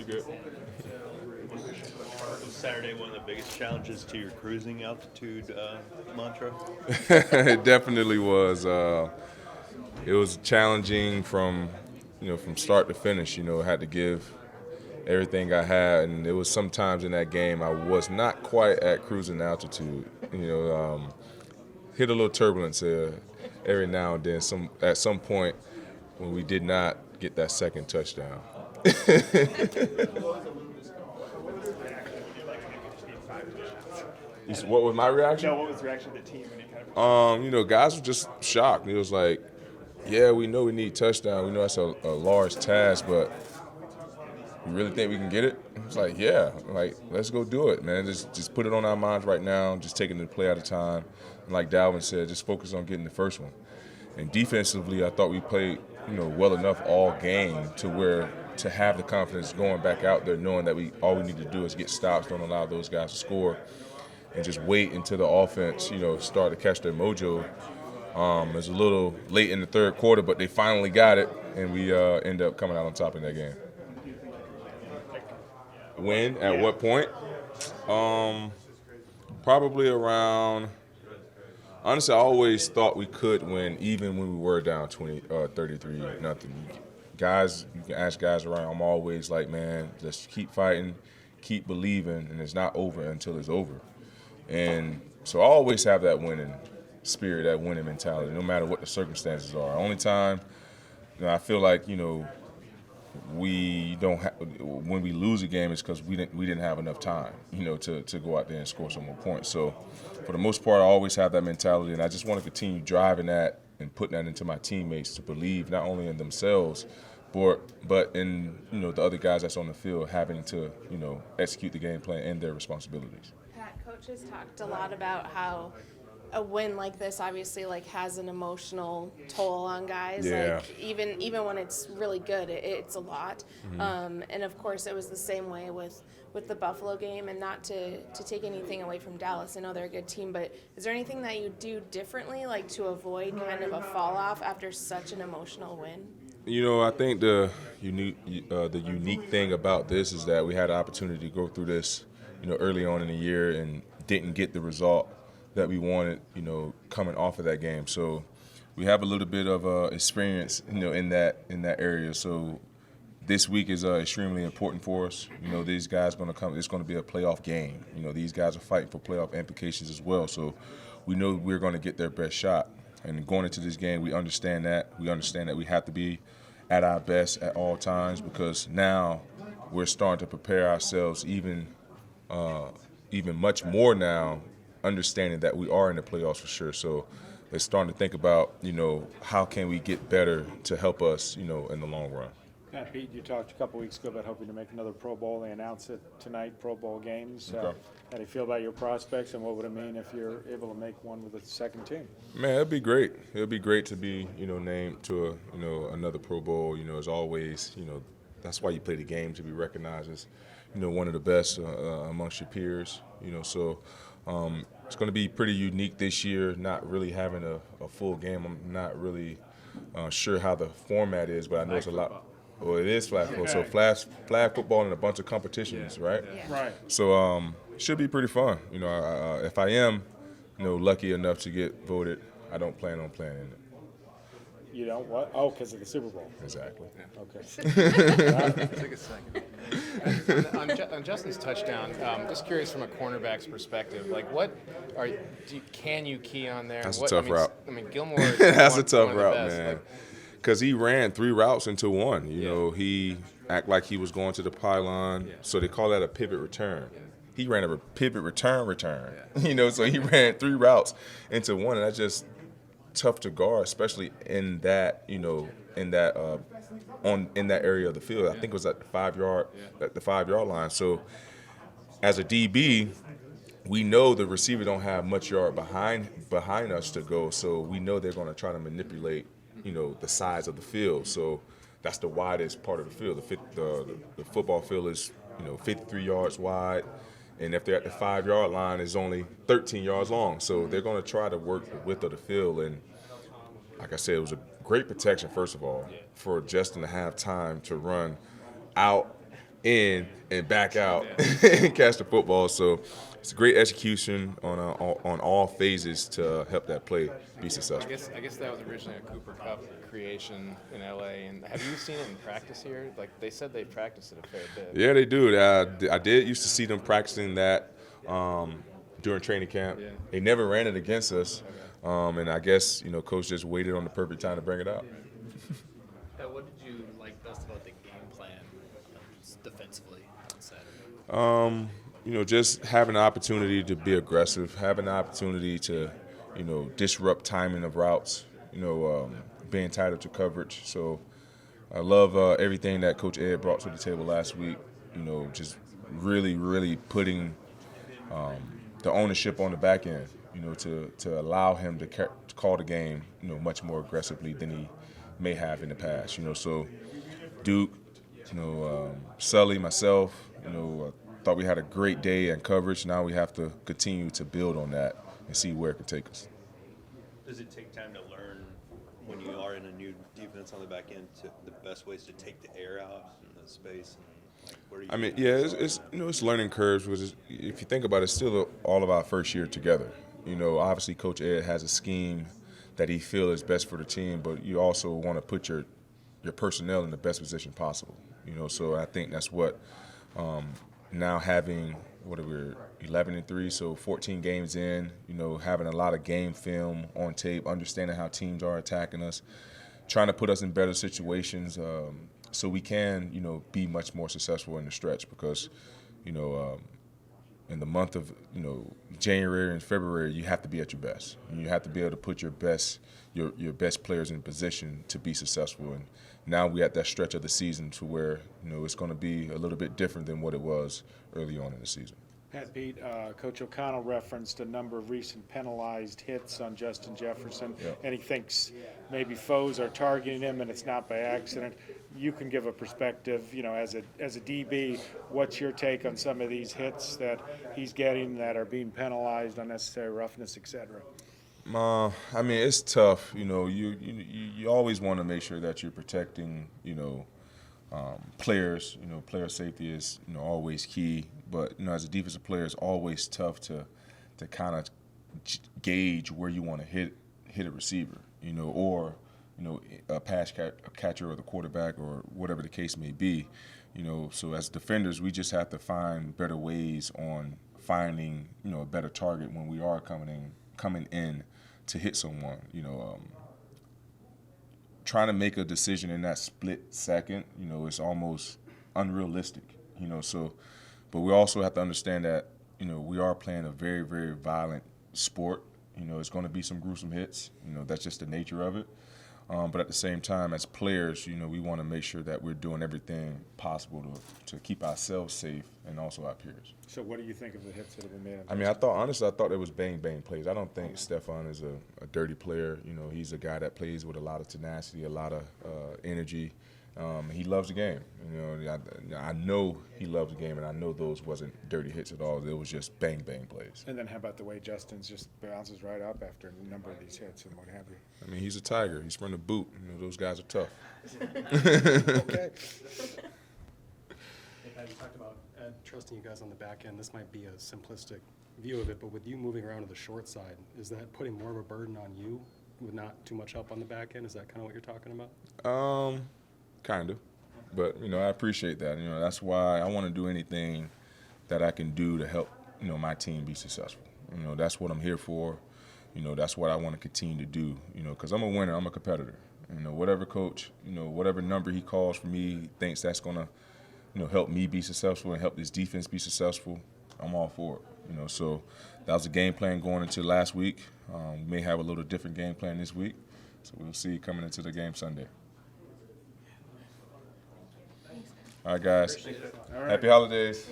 good. Was Saturday one of the biggest challenges to your cruising altitude mantra? It definitely was. It was challenging from start to finish. I had to give everything I had, and there was some times in that game I was not quite at cruising altitude. Hit a little turbulence every now and then. At some point when we did not get that second touchdown. What was my reaction? No, what was the reaction of the team when you kind of? Guys were just shocked. It was like, yeah, we know we need touchdown. We know that's a large task, but you really think we can get it? It's like, yeah, let's go do it, man. Just put it on our minds right now. Just taking the play at a time. And like Dalvin said, just focus on getting the first one. And defensively, I thought we played, well enough all game to have the confidence going back out there, knowing that all we need to do is get stops, don't allow those guys to score, and just wait until the offense, start to catch their mojo. It was a little late in the third quarter, but they finally got it, and we ended up coming out on top in that game. When? At what point? Probably around. Honestly, I always thought we could win, even when we were down 33-0. Guys, you can ask guys around. I'm always like, man, just keep fighting, keep believing, and it's not over until it's over. And so I always have that winning spirit, that winning mentality, no matter what the circumstances are. Only time, I feel like, we don't when we lose a game is because we didn't have enough time, to go out there and score some more points. So for the most part, I always have that mentality, and I just want to continue driving that and putting that into my teammates to believe not only in themselves, but in the other guys that's on the field having to execute the game plan and their responsibilities. Pat, Coach has talked a lot about how a win like this obviously has an emotional toll on guys. Yeah. Even when it's really good, it's a lot. Mm-hmm. And of course, it was the same way with the Buffalo game. And not to take anything away from Dallas, I know they're a good team, but is there anything that you do differently, to avoid kind of a fall off after such an emotional win? I think the unique thing about this is that we had an opportunity to go through this, early on in the year and didn't get the result that we wanted, coming off of that game. So we have a little bit of experience, in that area. So this week is extremely important for us. These guys going to come. It's going to be a playoff game. These guys are fighting for playoff implications as well. So we know we're going to get their best shot. And going into this game, we understand that. We understand that we have to be at our best at all times, because now we're starting to prepare ourselves even much more now, understanding that we are in the playoffs for sure. So they're starting to think about, how can we get better to help us, in the long run. Pat, Pete, you talked a couple weeks ago about hoping to make another Pro Bowl. They announced it tonight, Pro Bowl games. Okay. How do you feel about your prospects, and what would it mean if you're able to make one with the second team? Man, it'd be great. It'd be great to be, named to another Pro Bowl. As always, that's why you play the game, to be recognized as, one of the best amongst your peers. So it's going to be pretty unique this year, not really having a full game. I'm not really sure how the format is, but I know it's a lot. Well, it is flag football. So flag football and a bunch of competitions, right? Yeah. Right. So it should be pretty fun. If I am, lucky enough to get voted, I don't plan on playing in it. You don't what? Oh, because of the Super Bowl. Exactly. Okay. Take a second. On Justin's touchdown, just curious from a cornerback's perspective, can you key on there? That's a tough route. Gilmore is That's one, a tough one of the route, best. man. Because he ran 3 routes into one. He acted like he was going to the pylon, so they call that a pivot return. He ran a pivot return. So he ran 3 routes into one, and that's just tough to guard, especially in that, in that area of the field. I think it was at the 5-yard line. So as a DB, we know the receiver don't have much yard behind us to go, so we know they're going to try to manipulate, the size of the field. So that's the widest part of the field. The football field is, 53 yards wide, and if they're at the 5-yard line, it's only 13 yards long. So they're going to try to work the width of the field. And like I said, it was a great protection, first of all, for Justin to have time to run out in and back out and catch the football. So it's a great execution on all phases to help that play be successful. I guess that was originally a Cooper Cup creation in LA. And have you seen it in practice here? Like they said, they practiced it a fair bit. Yeah, they do. I did used to see them practicing that during training camp. Yeah. They never ran it against us, and I guess coach just waited on the perfect time to bring it out. What did you like best about the game plan just defensively on Saturday? Just having the opportunity to be aggressive, having the opportunity to, disrupt timing of routes, being tighter to coverage. So I love everything that Coach Ed brought to the table last week, just really, really putting the ownership on the back end, to allow him to call the game, much more aggressively than he may have in the past. So Duke, Sully, myself, thought we had a great day in coverage. Now we have to continue to build on that and see where it can take us. Does it take time to learn when you are in a new defense on the back end the best ways to take the air out in the space? And where are you It's learning curves. If you think about it, it's still all of our first year together. Obviously Coach Ed has a scheme that he feels is best for the team, but you also want to put your personnel in the best position possible. So I think that's what now having 11-3, so 14 games in, having a lot of game film on tape, understanding how teams are attacking us, trying to put us in better situations so we can, be much more successful in the stretch because, in the month of, January and February, you have to be at your best. And you have to be able to put your best players in position to be successful. And now we're at that stretch of the season to where, it's going to be a little bit different than what it was early on in the season. Pat Pete, Coach O'Connell referenced a number of recent penalized hits on Justin Jefferson, and he thinks maybe foes are targeting him and it's not by accident. You can give a perspective, as a DB, what's your take on some of these hits that he's getting that are being penalized, unnecessary roughness, etc.? It's tough. You always want to make sure that you're protecting, players. Player safety is, always key. But, as a defensive player, it's always tough to kind of gauge where you want to hit a receiver, or, a pass catcher or the quarterback or whatever the case may be. So as defenders, we just have to find better ways on finding, a better target when we are coming in to hit someone. Trying to make a decision in that split second, it's almost unrealistic, but we also have to understand that, we are playing a very, very violent sport. It's going to be some gruesome hits. That's just the nature of it. But at the same time, as players, we want to make sure that we're doing everything possible to keep ourselves safe and also our peers. So what do you think of the hits that have been made? I thought it was bang plays. I don't think Stefan is a dirty player. He's a guy that plays with a lot of tenacity, a lot of energy. He loves the game. I know he loves the game, and I know those wasn't dirty hits at all. It was just bang plays. And then how about the way Justin's just bounces right up after a number of these hits and what have you? He's a tiger. He's from the boot. Those guys are tough. Okay. You talked about trusting you guys on the back end. This might be a simplistic view of it, but with you moving around to the short side, is that putting more of a burden on you with not too much help on the back end? Is that kind of what you're talking about? Kind of. But, I appreciate that. That's why I want to do anything that I can do to help, my team be successful. That's what I'm here for. That's what I want to continue to do, because I'm a winner. I'm a competitor. Whatever coach, whatever number he calls for me, thinks that's going to, help me be successful and help this defense be successful, I'm all for it. So that was a game plan going into last week. We may have a little different game plan this week. So we'll see coming into the game Sunday. All right, guys. Happy holidays.